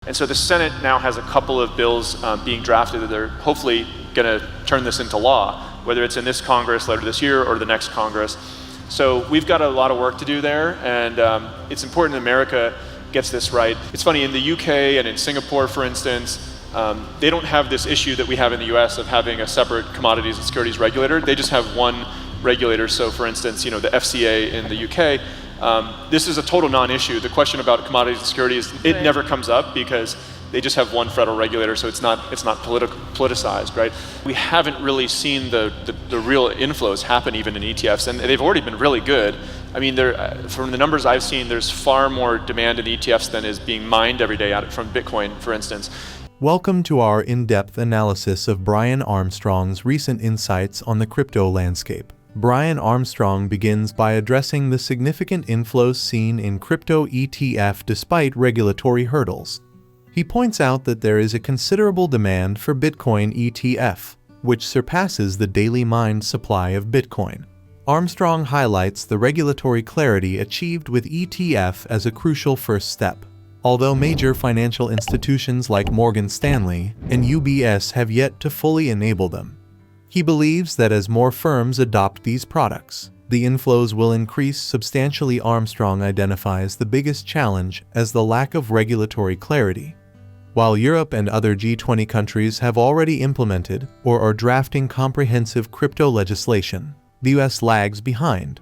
And so the Senate now has a couple of bills being drafted that they're hopefully going to turn this into law, whether it's in this Congress later this year or the next Congress. So we've got a lot of work to do there, and it's important that America gets this right. It's funny, in the UK and in Singapore, for instance, they don't have this issue that we have in the US of having a separate commodities and securities regulator. They just have one regulator. So for instance, the FCA in the UK, this is a total non-issue. The question about commodities and securities, it never comes up because they just have one federal regulator, so it's not politicized, right? We haven't really seen the real inflows happen even in ETFs, and they've already been really good. I mean, from the numbers I've seen, there's far more demand in ETFs than is being mined every day from Bitcoin, for instance. Welcome to our in-depth analysis of Brian Armstrong's recent insights on the crypto landscape. Brian Armstrong begins by addressing the significant inflows seen in crypto ETF despite regulatory hurdles. He points out that there is a considerable demand for Bitcoin ETF, which surpasses the daily mined supply of Bitcoin. Armstrong highlights the regulatory clarity achieved with ETF as a crucial first step, although major financial institutions like Morgan Stanley and UBS have yet to fully enable them. He believes that as more firms adopt these products, the inflows will increase substantially. Armstrong identifies the biggest challenge as the lack of regulatory clarity. While Europe and other G20 countries have already implemented or are drafting comprehensive crypto legislation, the US lags behind.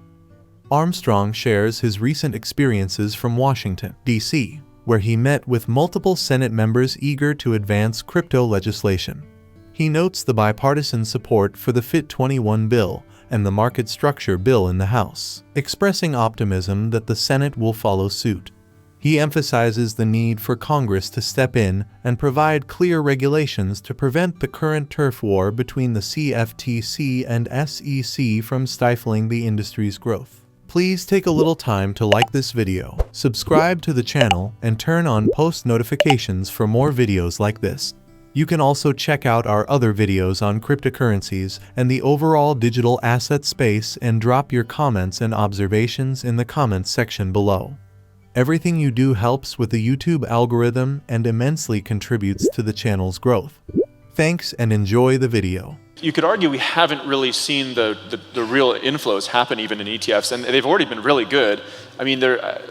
Armstrong shares his recent experiences from Washington, D.C., where he met with multiple Senate members eager to advance crypto legislation. He notes the bipartisan support for the FIT21 bill and the market structure bill in the House, expressing optimism that the Senate will follow suit. He emphasizes the need for Congress to step in and provide clear regulations to prevent the current turf war between the CFTC and SEC from stifling the industry's growth. Please take a little time to like this video, subscribe to the channel, and turn on post notifications for more videos like this. You can also check out our other videos on cryptocurrencies and the overall digital asset space and drop your comments and observations in the comments section below. Everything you do helps with the YouTube algorithm and immensely contributes to the channel's growth. Thanks and enjoy the video. You could argue we haven't really seen the real inflows happen even in ETFs, and they've already been really good. I mean,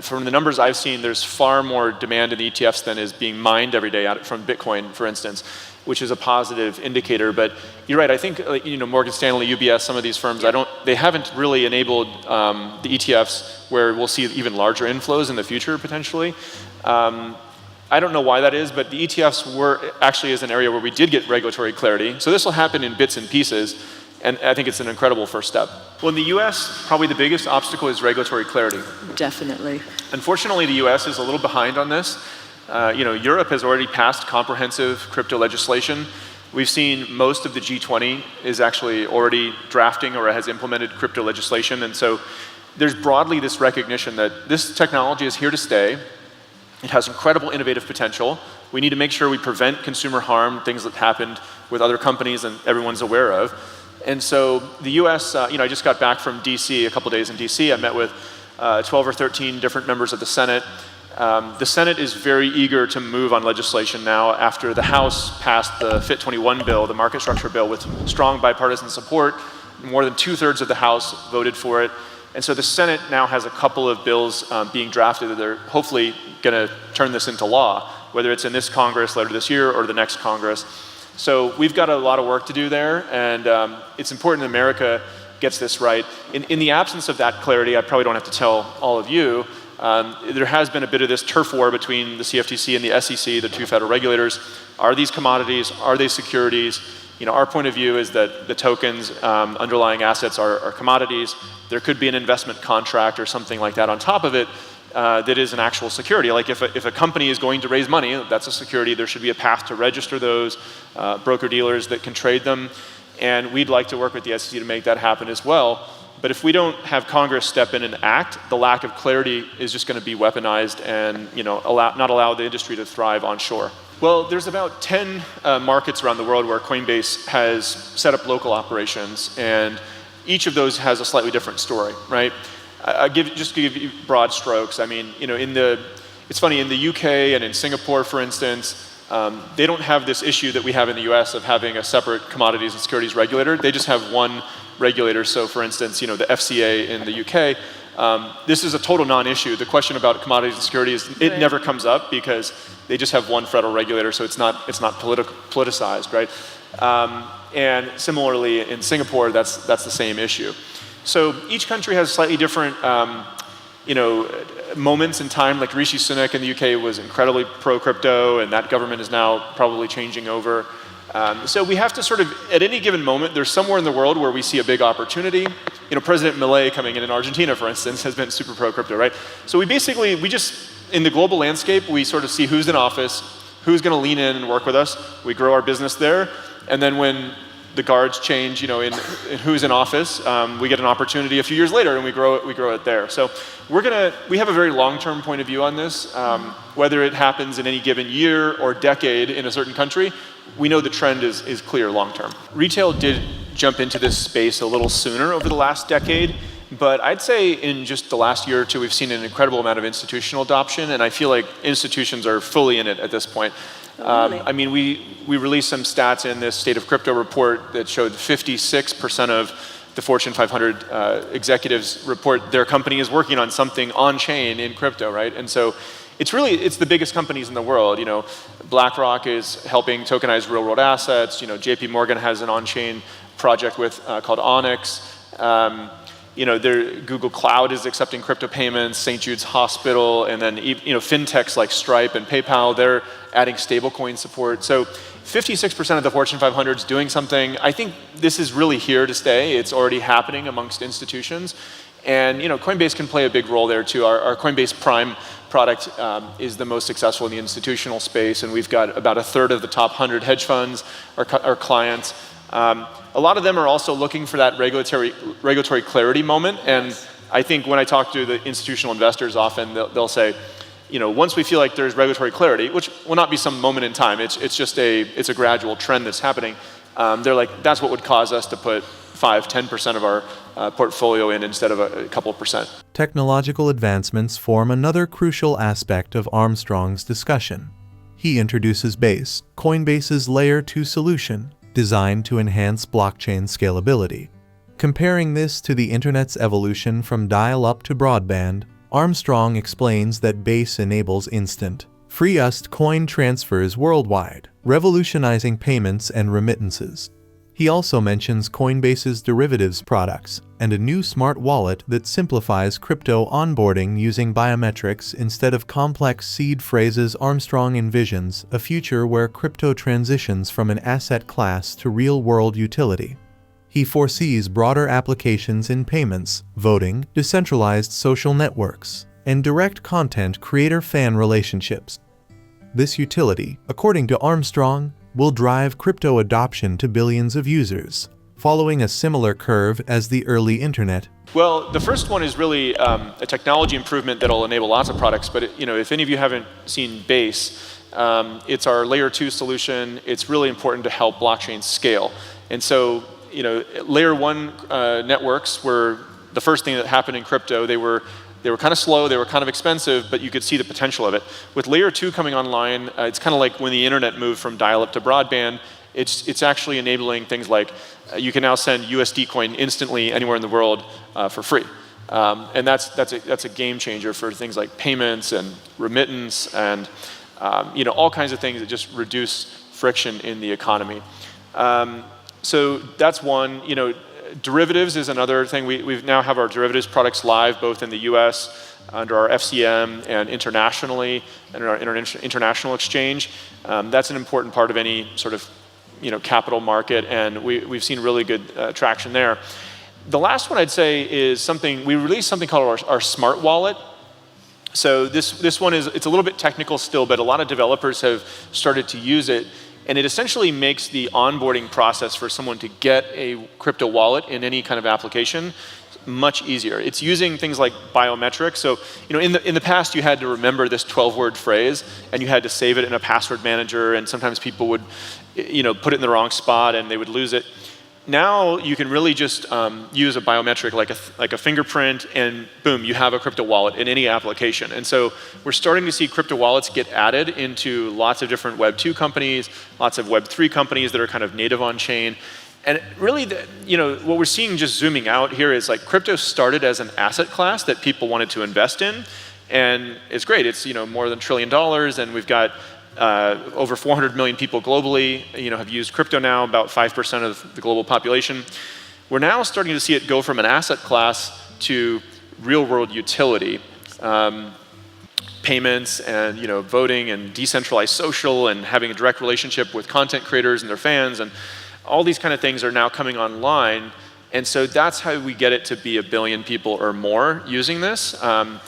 from the numbers I've seen, there's far more demand in ETFs than is being mined every day from Bitcoin, for instance, which is a positive indicator. But you're right. I think Morgan Stanley, UBS, some of these firms, they haven't really enabled the ETFs where we'll see even larger inflows in the future potentially. I don't know why that is, but the ETFs actually is an area where we did get regulatory clarity. So this will happen in bits and pieces, and I think it's an incredible first step. Well, in the US, probably the biggest obstacle is regulatory clarity. Definitely. Unfortunately, the US is a little behind on this. Europe has already passed comprehensive crypto legislation. We've seen most of the G20 is actually already drafting or has implemented crypto legislation, and so there's broadly this recognition that this technology is here to stay. It has incredible innovative potential. We need to make sure we prevent consumer harm, things that happened with other companies and everyone's aware of. And so the US, I just got back from DC, a couple days in DC. I met with 12 or 13 different members of the Senate. The Senate is very eager to move on legislation now after the House passed the FIT21 bill, the market structure bill, with strong bipartisan support. More than 2/3 of the House voted for it. And so the Senate now has a couple of bills being drafted that they're hopefully going to turn this into law, whether it's in this Congress later this year or the next Congress. So we've got a lot of work to do there, and it's important that America gets this right. In the absence of that clarity, I probably don't have to tell all of you, there has been a bit of this turf war between the CFTC and the SEC, the two federal regulators. Are these commodities? Are they securities? Our point of view is that the tokens, underlying assets are commodities. There could be an investment contract or something like that on top of it that is an actual security. Like if a company is going to raise money, that's a security. There should be a path to register those broker-dealers that can trade them. And we'd like to work with the SEC to make that happen as well. But if we don't have Congress step in and act, the lack of clarity is just going to be weaponized and not allow the industry to thrive onshore. Well, there's about 10 markets around the world where Coinbase has set up local operations, and each of those has a slightly different story, right? Just to give you broad strokes. I mean, in It's funny, in the UK and in Singapore, for instance, they don't have this issue that we have in the US of having a separate commodities and securities regulator. They just have one regulator. So for instance, the FCA in the UK, this is a total non-issue. The question about commodities and securities, it never comes up because they just have one federal regulator, so it's not politicized, right? And similarly in Singapore, that's the same issue. So each country has slightly different moments in time. Like Rishi Sunak in the UK was incredibly pro-crypto, and that government is now probably changing over. So we have to sort of, at any given moment, there's somewhere in the world where we see a big opportunity. President Milei coming in Argentina, for instance, has been super pro-crypto, right? So we just, in the global landscape, we sort of see who's in office, who's going to lean in and work with us. We grow our business there, and then when the guards change, in who's in office, we get an opportunity a few years later, and we grow it there. So we have a very long-term point of view on this. Whether it happens in any given year or decade in a certain country, we know the trend is clear long-term. Retail did jump into this space a little sooner over the last decade, but I'd say in just the last year or two, we've seen an incredible amount of institutional adoption, and I feel like institutions are fully in it at this point. I mean, we released some stats in this State of Crypto report that showed 56% of the Fortune 500 executives report their company is working on something on-chain in crypto, right? And so it's the biggest companies in the world. BlackRock is helping tokenize real-world assets. JP Morgan has an on-chain project called Onyx. Google Cloud is accepting crypto payments, St. Jude's Hospital, and then fintechs like Stripe and PayPal, they're adding stablecoin support. So 56% of the Fortune 500 is doing something. I think this is really here to stay. It's already happening amongst institutions. And Coinbase can play a big role there too. Our Coinbase Prime product is the most successful in the institutional space, and we've got about a third of the top 100 hedge funds, our clients. A lot of them are also looking for that regulatory clarity moment, and I think when I talk to the institutional investors often, they'll say, once we feel like there's regulatory clarity, which will not be some moment in time, it's a gradual trend that's happening, they're like, that's what would cause us to put 5-10% of our portfolio in instead of a couple of percent. Technological advancements form another crucial aspect of Armstrong's discussion. He introduces Base, Coinbase's Layer 2 solution, designed to enhance blockchain scalability. Comparing this to the Internet's evolution from dial-up to broadband, Armstrong explains that Base enables instant, freest coin transfers worldwide, revolutionizing payments and remittances. He also mentions Coinbase's derivatives products and a new smart wallet that simplifies crypto onboarding using biometrics instead of complex seed phrases. Armstrong envisions a future where crypto transitions from an asset class to real-world utility. He foresees broader applications in payments, voting, decentralized social networks, and direct content creator-fan relationships. This utility, according to Armstrong, will drive crypto adoption to billions of users, following a similar curve as the early internet. Well, the first one is really a technology improvement that'll enable lots of products, but if any of you haven't seen Base, it's our layer 2 solution. It's really important to help blockchains scale. And so, layer 1 networks were the first thing that happened in crypto. They were kind of slow, they were kind of expensive, but you could see the potential of it. With layer 2 coming online, it's kind of like when the internet moved from dial-up to broadband. It's actually enabling things like you can now send USD coin instantly anywhere in the world for free. And that's a game changer for things like payments and remittance and all kinds of things that just reduce friction in the economy. So that's one. Derivatives is another thing. We now have our derivatives products live both in the US under our FCM and internationally under our international exchange. That's an important part of any sort of capital market, and we've seen really good traction there. The last one I'd say is we released something called our smart wallet. So this one it's a little bit technical still, but a lot of developers have started to use it. And it essentially makes the onboarding process for someone to get a crypto wallet in any kind of application much easier. It's using things like biometrics. So, in the past, you had to remember this 12-word phrase, and you had to save it in a password manager, and sometimes people would, put it in the wrong spot, and they would lose it. now you can really just use a biometric like a fingerprint, and boom, you have a crypto wallet in any application. And so we're starting to see crypto wallets get added into lots of different Web 2 companies, lots of Web 3 companies that are kind of native on chain. And really, what we're seeing just zooming out here is like crypto started as an asset class that people wanted to invest in, and it's great. It's more than $1 trillion, and we've got over 400 million people globally, have used crypto now, about 5% of the global population. We're now starting to see it go from an asset class to real-world utility. Payments and voting and decentralized social and having a direct relationship with content creators and their fans, and all these kind of things are now coming online. And so that's how we get it to be 1 billion people or more using this. And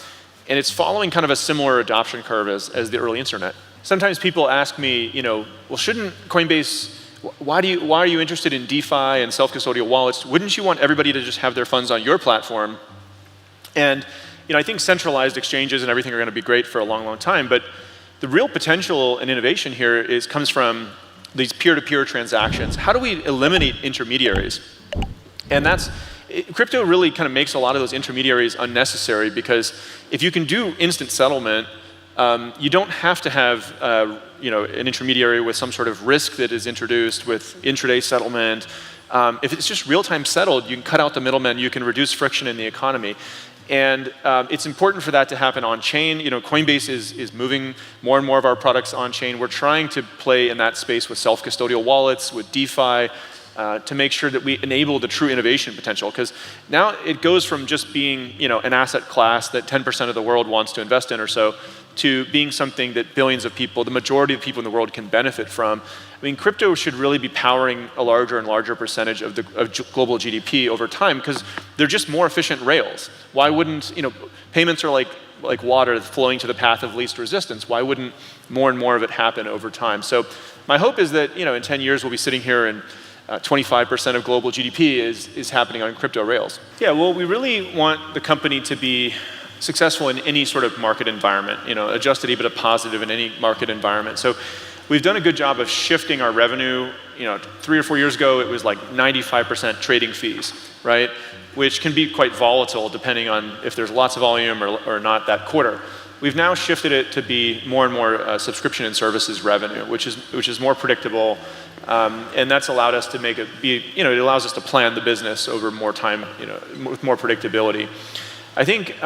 it's following kind of a similar adoption curve as the early internet. Sometimes people ask me, well, shouldn't Coinbase, why are you interested in DeFi and self-custodial wallets? Wouldn't you want everybody to just have their funds on your platform? And I think centralized exchanges and everything are going to be great for a long, long time, but the real potential and innovation here comes from these peer-to-peer transactions. How do we eliminate intermediaries? And crypto really kind of makes a lot of those intermediaries unnecessary, because if you can do instant settlement, you don't have to have an intermediary with some sort of risk that is introduced with intraday settlement. If it's just real-time settled, you can cut out the middlemen, you can reduce friction in the economy. And it's important for that to happen on-chain. Coinbase is moving more and more of our products on-chain. We're trying to play in that space with self-custodial wallets, with DeFi, to make sure that we enable the true innovation potential. Because now it goes from just being an asset class that 10% of the world wants to invest in or so, to being something that billions of people, the majority of people in the world, can benefit from. I mean, crypto should really be powering a larger and larger percentage of global GDP over time, because they're just more efficient rails. Why wouldn't, payments are like water flowing to the path of least resistance. Why wouldn't more and more of it happen over time? So my hope is that, in 10 years we'll be sitting here and 25% of global GDP is happening on crypto rails. Yeah, well, we really want the company to be successful in any sort of market environment, adjusted EBITDA positive in any market environment. So we've done a good job of shifting our revenue. 3 or 4 years ago, it was like 95% trading fees, right? Which can be quite volatile depending on if there's lots of volume or not that quarter. We've now shifted it to be more and more subscription and services revenue, which is more predictable, and that's allowed us to make it be, it allows us to plan the business over more time, with more predictability. I think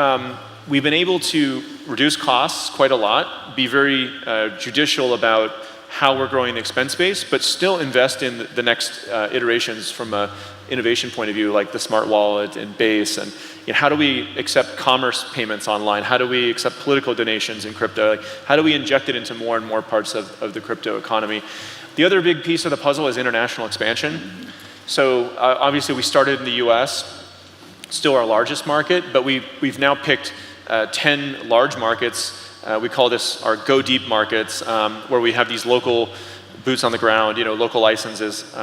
we've been able to reduce costs quite a lot, be very judicial about how we're growing the expense base, but still invest in the next iterations from an innovation point of view, like the smart wallet and Base, and how do we accept commerce payments online? How do we accept political donations in crypto? How do we inject it into more and more parts of the crypto economy? The other big piece of the puzzle is international expansion. So obviously we started in the US, still our largest market, but we've now picked 10 large markets. We call this our go deep markets, where we have these local boots on the ground, local licenses,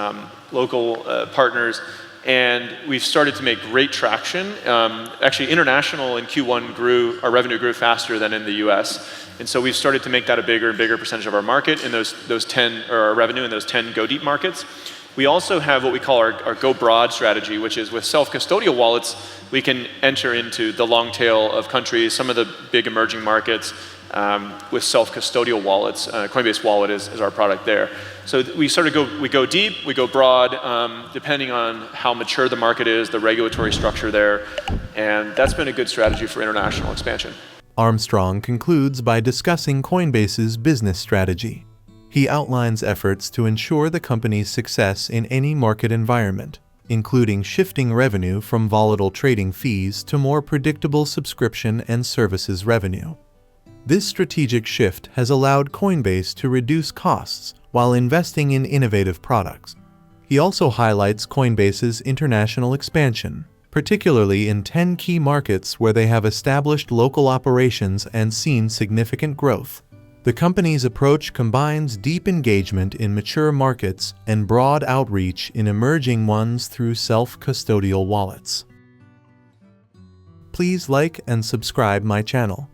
local partners, and we've started to make great traction. Actually, international in Q1 our revenue grew faster than in the US, and so we've started to make that a bigger and bigger percentage of our market in those 10, or our revenue in those 10 go deep markets. We also have what we call our go broad strategy, which is with self-custodial wallets, we can enter into the long tail of countries, some of the big emerging markets, with self-custodial wallets. Coinbase Wallet is our product there. So we go deep, we go broad, depending on how mature the market is, the regulatory structure there, and that's been a good strategy for international expansion. Armstrong concludes by discussing Coinbase's business strategy. He outlines efforts to ensure the company's success in any market environment, including shifting revenue from volatile trading fees to more predictable subscription and services revenue. This strategic shift has allowed Coinbase to reduce costs while investing in innovative products. He also highlights Coinbase's international expansion, particularly in 10 key markets where they have established local operations and seen significant growth. The company's approach combines deep engagement in mature markets and broad outreach in emerging ones through self-custodial wallets. Please like and subscribe my channel.